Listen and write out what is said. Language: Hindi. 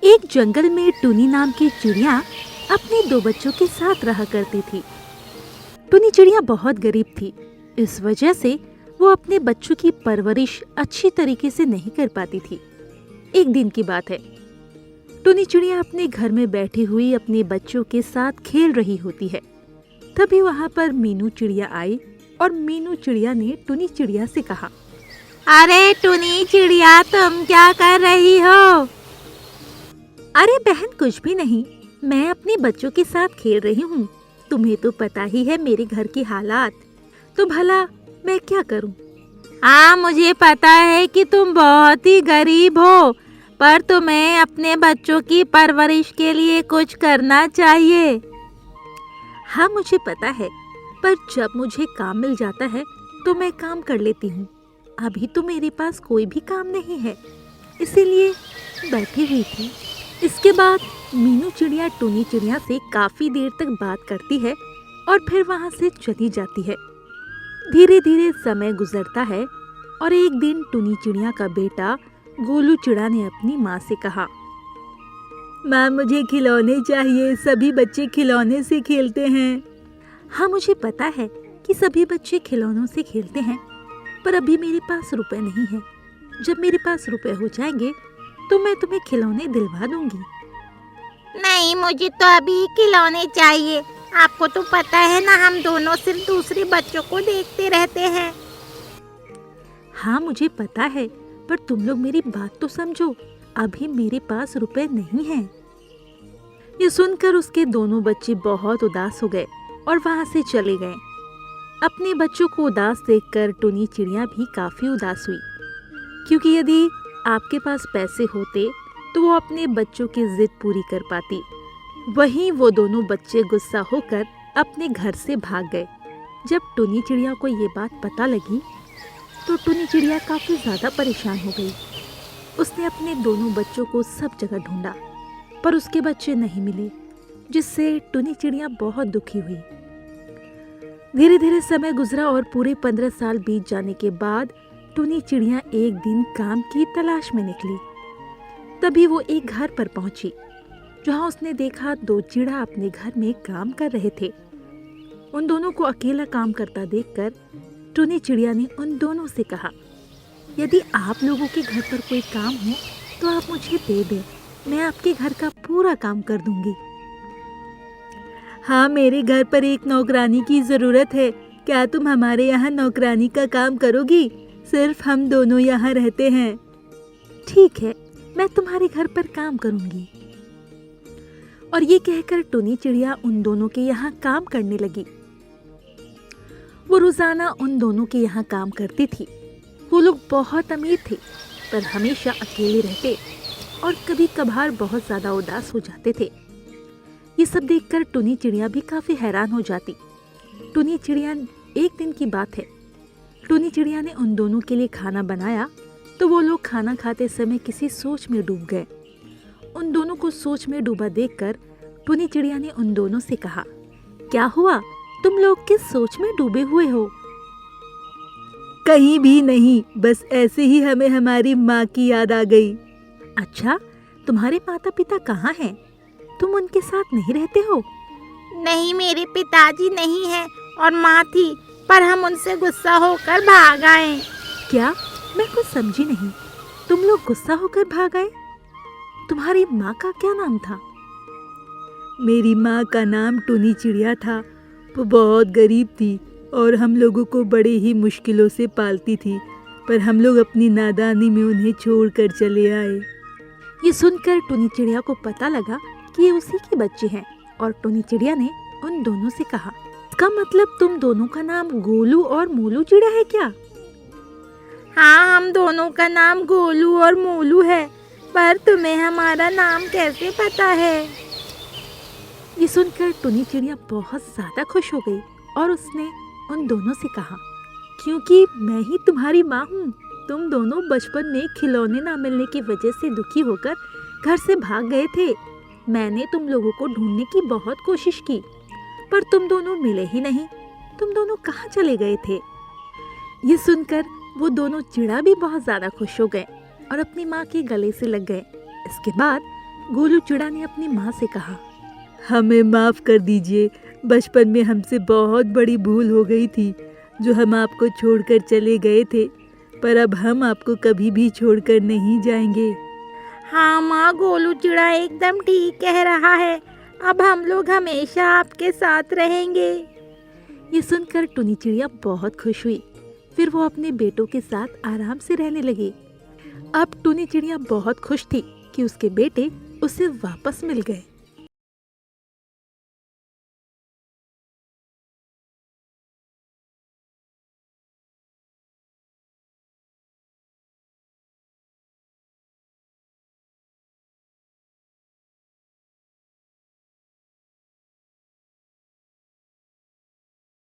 एक जंगल में टुनी नाम की चिड़िया अपने दो बच्चों के साथ रहा करती थी। टुनी चिड़िया बहुत गरीब थी, इस वजह से वो अपने बच्चों की परवरिश अच्छी तरीके से नहीं कर पाती थी। एक दिन की बात है, टुनी चिड़िया अपने घर में बैठी हुई अपने बच्चों के साथ खेल रही होती है। तभी वहां पर मीनू चिड़िया आई और मीनू चिड़िया ने टुनी चिड़िया से कहा, अरे टुनी चिड़िया, तुम क्या कर रही हो? अरे बहन, कुछ भी नहीं, मैं अपने बच्चों के साथ खेल रही हूँ। तुम्हें तो पता ही है मेरे घर की हालात, तो भला मैं क्या करूँ। हाँ, मुझे पता है कि तुम बहुत ही गरीब हो, पर तुम्हें अपने बच्चों की परवरिश के लिए कुछ करना चाहिए। हाँ मुझे पता है, पर जब मुझे काम मिल जाता है तो मैं काम कर लेती हूँ। अभी तो मेरे पास कोई भी काम नहीं है, इसीलिए बैठी हुई थी। इसके बाद मीनू चिड़िया टुनी चिड़िया से काफी देर तक बात करती है और फिर वहां से चली जाती है। धीरे धीरे समय गुजरता है और एक दिन टुनी चिड़िया का बेटा गोलू चिड़ा ने अपनी माँ से कहा, माँ मुझे खिलौने चाहिए, सभी बच्चे खिलौने से खेलते हैं। हाँ मुझे पता है कि सभी बच्चे खिलौनों से खेलते हैं, पर अभी मेरे पास रुपए नहीं है। जब मेरे पास रुपए हो जाएंगे तो मैं तुम्हें खिलौने दिलवा दूंगी। नहीं, मुझे तो अभी खिलौने चाहिए। आपको तो पता है ना, हम दोनों सिर्फ दूसरे बच्चों को देखते रहते हैं। हाँ मुझे पता है, पर तुम लोग मेरी बात तो समझो, अभी मेरे पास रुपए नहीं हैं। ये सुनकर उसके दोनों बच्चे बहुत उदास हो गए और वहां से चले गए। अपने बच्चों को उदास देखकर टुनी चिड़िया भी काफी उदास हुई, क्योंकि यदि आपके पास पैसे होते तो वो अपने बच्चों की जिद पूरी कर पाती। वहीं वो दोनों बच्चे गुस्सा होकर अपने घर से भाग गए। जब टुनी चिड़िया को ये बात पता लगी तो टुनी चिड़िया काफी ज्यादा परेशान हो गई। उसने अपने दोनों बच्चों को सब जगह ढूंढा, पर उसके बच्चे नहीं मिले, जिससे टुनी चिड़िया बहुत दुखी हुई। धीरे धीरे समय गुजरा और पूरे 15 साल बीत जाने के बाद टुनी चिड़िया एक दिन काम की तलाश में निकली। तभी वो एक घर पर पहुंची, जहां उसने देखा दो चिड़ा अपने घर में काम कर रहे थे। उन दोनों को अकेला काम करता देखकर टुनी चिड़िया ने उन दोनों से कहा, यदि आप लोगों के घर पर कोई काम हो तो आप मुझे दे दें, मैं आपके घर का पूरा काम कर दूंगी। हाँ, मेरे घर पर एक नौकरानी की जरूरत है, क्या तुम हमारे यहाँ नौकरानी का काम करोगी? सिर्फ हम दोनों यहाँ रहते हैं। ठीक है, मैं तुम्हारे घर पर काम करूंगी। और ये कहकर टुनी चिड़िया उन दोनों के यहाँ काम करने लगी। वो रोजाना उन दोनों के यहाँ काम करती थी। वो लोग बहुत अमीर थे, पर हमेशा अकेले रहते और कभी कभार बहुत ज्यादा उदास हो जाते थे। ये सब देखकर टुनी चिड़िया भी काफी हैरान हो जाती। टुनी चिड़िया, एक दिन की बात है, टुनी चिड़िया ने उन दोनों के लिए खाना बनाया तो वो लोग खाना खाते समय किसी सोच में डूब गए। उन दोनों को सोच में डूबा देखकर टुनी चिड़िया ने उन दोनों से कहा, क्या हुआ, तुम लोग किस सोच में डूबे हुए हो? कहीं भी नहीं, बस ऐसे ही हमें हमारी माँ की याद आ गई। अच्छा, तुम्हारे माता पिता कहाँ हैं? तुम उनके साथ नहीं रहते हो? नहीं, मेरे पिताजी नहीं हैं और माँ थी, पर हम उनसे गुस्सा होकर भाग आए। क्या? मैं कुछ समझी नहीं। तुम लोग गुस्सा होकर भाग आए? तुम्हारी माँ का क्या नाम था? मेरी माँ का नाम टुनी चिड़िया था। वो बहुत गरीब थी और हम लोगों को बड़े ही मुश्किलों से पालती थी, पर हम लोग अपनी नादानी में उन्हें छोड़कर चले आए। ये सुनकर टुनी चिड़िया को पता लगा कि ये उसी के बच्चे हैं और टुनी चिड़िया ने उन दोनों से कहा, इसका मतलब तुम दोनों का नाम गोलू और मोलू चिड़ा है क्या? हाँ, हम दोनों का नाम गोलू और मोलू है, पर तुम्हें हमारा नाम कैसे पता है? ये सुनकर टुनी चिड़िया बहुत ज्यादा खुश हो गई और उसने उन दोनों से कहा, क्योंकि मैं ही तुम्हारी माँ हूँ। तुम दोनों बचपन में खिलौने ना मिलने की वजह से दुखी होकर घर से भाग गए थे। मैंने तुम लोगों को ढूंढने की बहुत कोशिश की, पर तुम दोनों मिले ही नहीं। तुम दोनों कहाँ चले गए थे? ये सुनकर वो दोनों चिड़ा भी बहुत ज्यादा खुश हो गए और अपनी माँ के गले से लग गए। इसके बाद गोलू चिड़ा ने अपनी माँ से कहा, हमें माफ़ कर दीजिए, बचपन में हमसे बहुत बड़ी भूल हो गई थी जो हम आपको छोड़कर चले गए थे, पर अब हम आपको कभी भी छोड़कर नहीं जाएंगे। हाँ माँ, गोलू चिड़ा एकदम ठीक कह रहा है। अब हम लोग हमेशा आपके साथ रहेंगे। ये सुनकर टुनी चिड़िया बहुत खुश हुई। फिर वो अपने बेटों के साथ आराम से रहने लगी। अब टुनी चिड़िया बहुत खुश थी कि उसके बेटे उसे वापस मिल गए।